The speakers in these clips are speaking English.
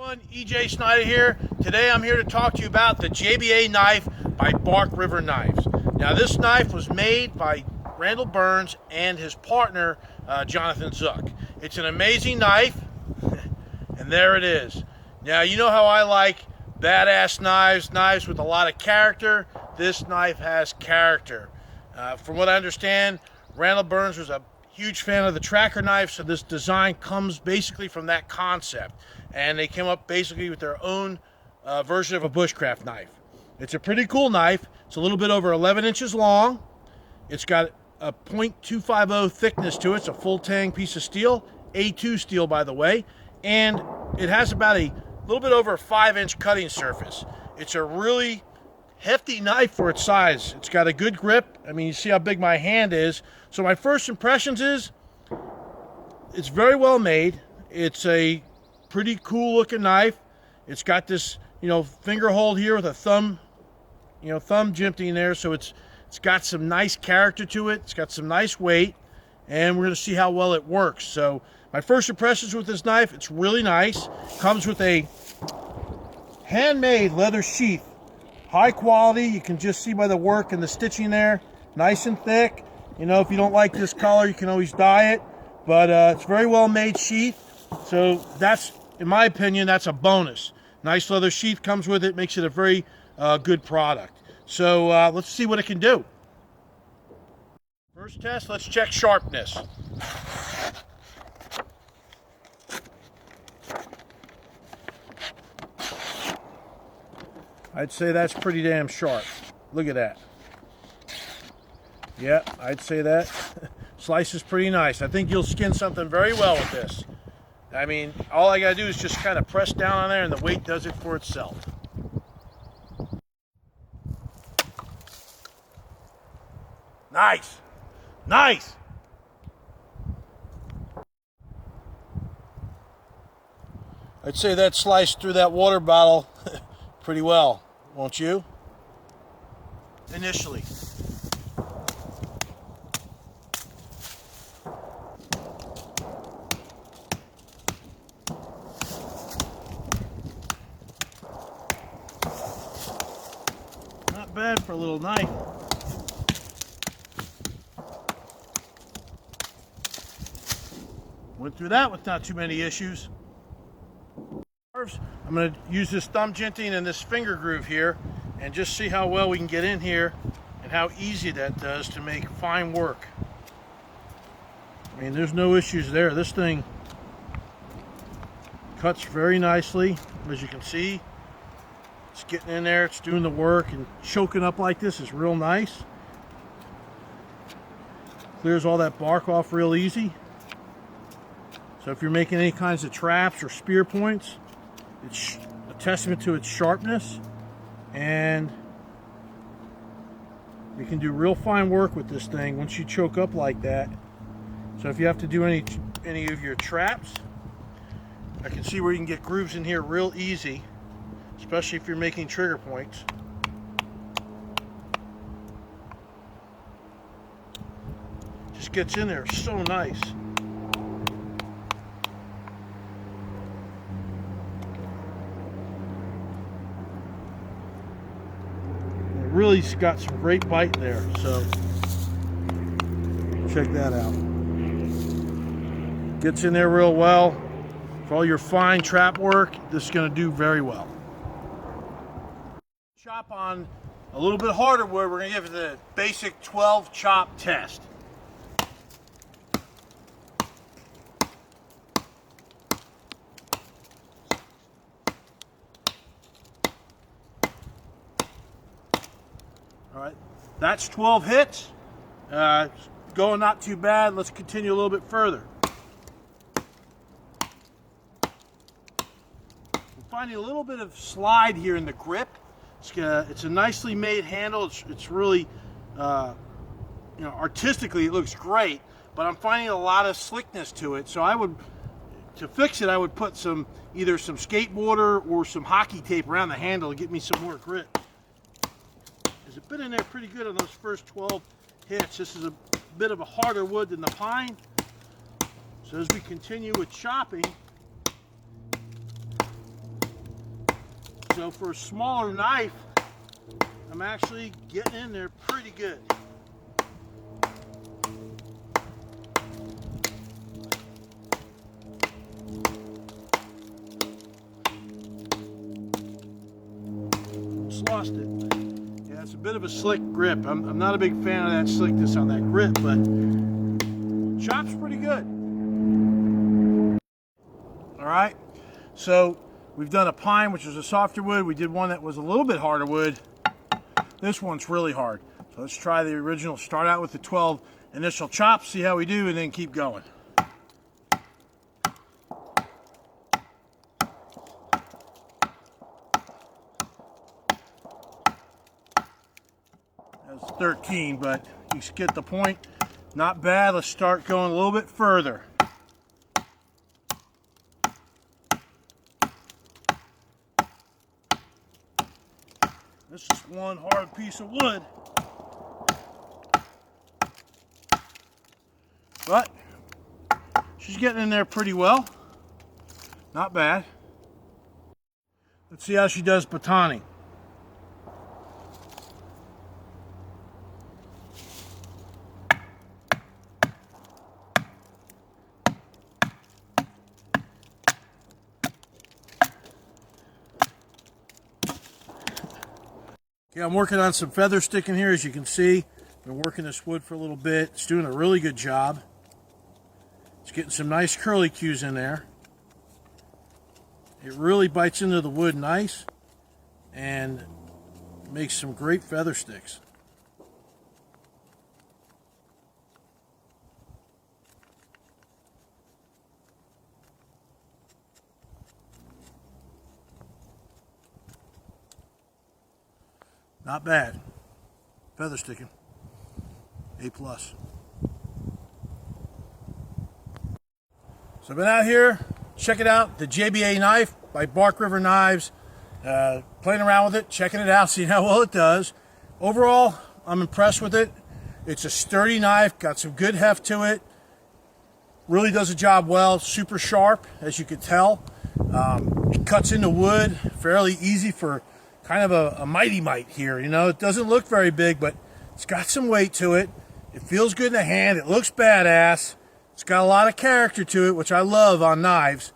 Everyone, EJ Snyder here. Today I'm here to talk to you about the JBA Knife by Bark River Knives. Now this knife was made by Randall Burns and his partner Jonathan Zook. It's an amazing knife and there it is. Now you know how I like badass knives with a lot of character. This knife has character. From what I understand, Randall Burns was a huge fan of the tracker knife, so this design comes basically from that concept. And they came up basically with their own version of a bushcraft knife. It's a pretty cool knife. It's a little bit over 11 inches long. It's got a .250 thickness to it. It's a full tang piece of steel, A2 steel by the way, and it has about a little bit over a 5-inch cutting surface. It's a really hefty knife for its size. It's got a good grip. I mean, you see how big my hand is. So my first impressions is it's very well made. It's a pretty cool looking knife. It's got this, finger hold here with a thumb jimping there. So it's got some nice character to it. It's got some nice weight, and we're going to see how well it works. So my first impressions with this knife, it's really nice. Comes with a handmade leather sheath. High quality. You can just see by the work and the stitching there. Nice and thick. If you don't like this color, you can always dye it. But it's very well made sheath. So that's, in my opinion, that's a bonus. Nice leather sheath comes with it. Makes it a very good product. So let's see what it can do. First test, let's check sharpness. I'd say that's pretty damn sharp. Look at that. Yeah, I'd say that. Slice is pretty nice. I think you'll skin something very well with this. I mean, all I gotta do is just kind of press down on there and the weight does it for itself. Nice. Nice. I'd say that sliced through that water bottle pretty well, won't you? Initially. Not bad for a little knife. Went through that with not too many issues. I'm going to use this thumb jinting and this finger groove here and just see how well we can get in here and how easy that does to make fine work. I mean, there's no issues there. This thing cuts very nicely, as you can see. It's getting in there, it's doing the work, and choking up like this is real nice. Clears all that bark off real easy. So if you're making any kinds of traps or spear points, it's a testament to its sharpness, and you can do real fine work with this thing once you choke up like that. So if you have to do any of your traps, I can see where you can get grooves in here real easy, especially if you're making trigger points. Just gets in there so nice. Really got some great bite there, so check that out. Gets in there real well. For all your fine trap work, this is going to do very well. Chop on a little bit harder wood. We're going to give it the basic 12 chop test. All right, that's 12 hits. Going not too bad. Let's continue a little bit further. I'm finding a little bit of slide here in the grip. It's a nicely made handle. It's really, artistically it looks great, but I'm finding a lot of slickness to it. So to fix it, I would put either some skateboarder or some hockey tape around the handle to get me some more grip. It's been in there pretty good on those first 12 hits. This is a bit of a harder wood than the pine. So as we continue with chopping, So for a smaller knife, I'm actually getting in there pretty good. Just lost it. Yeah, it's a bit of a slick grip. I'm not a big fan of that slickness on that grip, but chop's pretty good. All right, so we've done a pine, which is a softer wood. We did one that was a little bit harder wood. This one's really hard. So let's try the original. Start out with the 12 initial chops, see how we do, and then keep going. That's 13, but you get the point. Not bad. Let's start going a little bit further. This is one hard piece of wood. But she's getting in there pretty well. Not bad. Let's see how she does batoning. Okay, I'm working on some feather sticking here, as you can see. Been working this wood for a little bit. It's doing a really good job. It's getting some nice curly cues in there. It really bites into the wood nice and makes some great feather sticks. Not bad. Feather sticking. A+. So I've been out here, check it out, the JBA Knife by Bark River Knives. Playing around with it, checking it out, seeing how well it does. Overall, I'm impressed with it. It's a sturdy knife, got some good heft to it. Really does the job well, super sharp, as you can tell. It cuts into wood, fairly easy for kind of a mighty mite here. You know, it doesn't look very big, but it's got some weight to it. It feels good in the hand. It looks badass. It's got a lot of character to it, which I love on knives.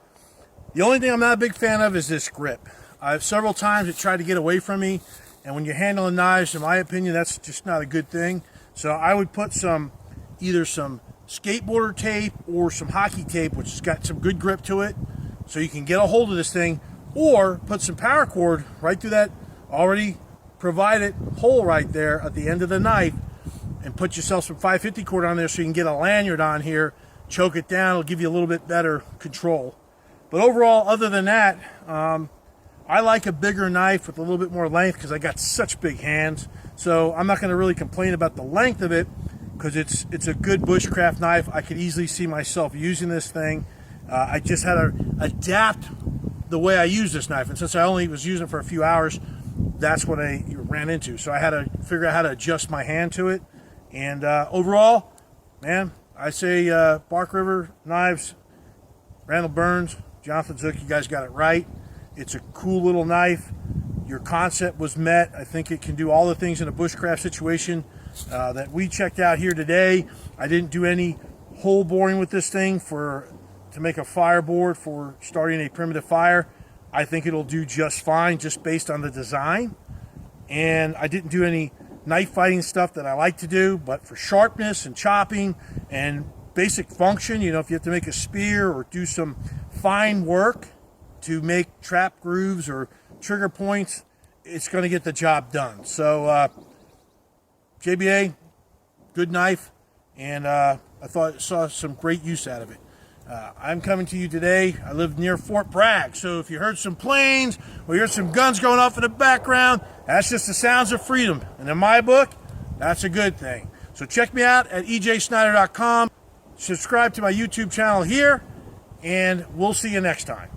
The only thing I'm not a big fan of is this grip. I've several times it tried to get away from me, and when you're handling knives, in my opinion, that's just not a good thing. So I would put either some skateboarder tape or some hockey tape, which has got some good grip to it, so you can get a hold of this thing, or put some paracord right through that already provided hole right there at the end of the knife, and put yourself some 550 cord on there so you can get a lanyard on here, choke it down. It'll give you a little bit better control. But overall, other than that, I like a bigger knife with a little bit more length because I got such big hands. So I'm not going to really complain about the length of it because it's a good bushcraft knife. I could easily see myself using this thing. I just had to adapt the way I use this knife, and since I only was using it for a few hours, that's what I ran into. So I had to figure out how to adjust my hand to it. And overall, man, I say Bark River Knives, Randall Burns, Jonathan Zook, you guys got it right. It's a cool little knife. Your concept was met. I think it can do all the things in a bushcraft situation that we checked out here today. I didn't do any hole boring with this thing to make a fireboard for starting a primitive fire. I think it'll do just fine just based on the design. And I didn't do any knife fighting stuff that I like to do, but for sharpness and chopping and basic function, you know, if you have to make a spear or do some fine work to make trap grooves or trigger points, it's going to get the job done. So JBA, good knife, and I saw some great use out of it. I'm coming to you today. I live near Fort Bragg, so if you heard some planes or you heard some guns going off in the background, that's just the sounds of freedom. And in my book, that's a good thing. So check me out at ejsnyder.com. Subscribe to my YouTube channel here, and we'll see you next time.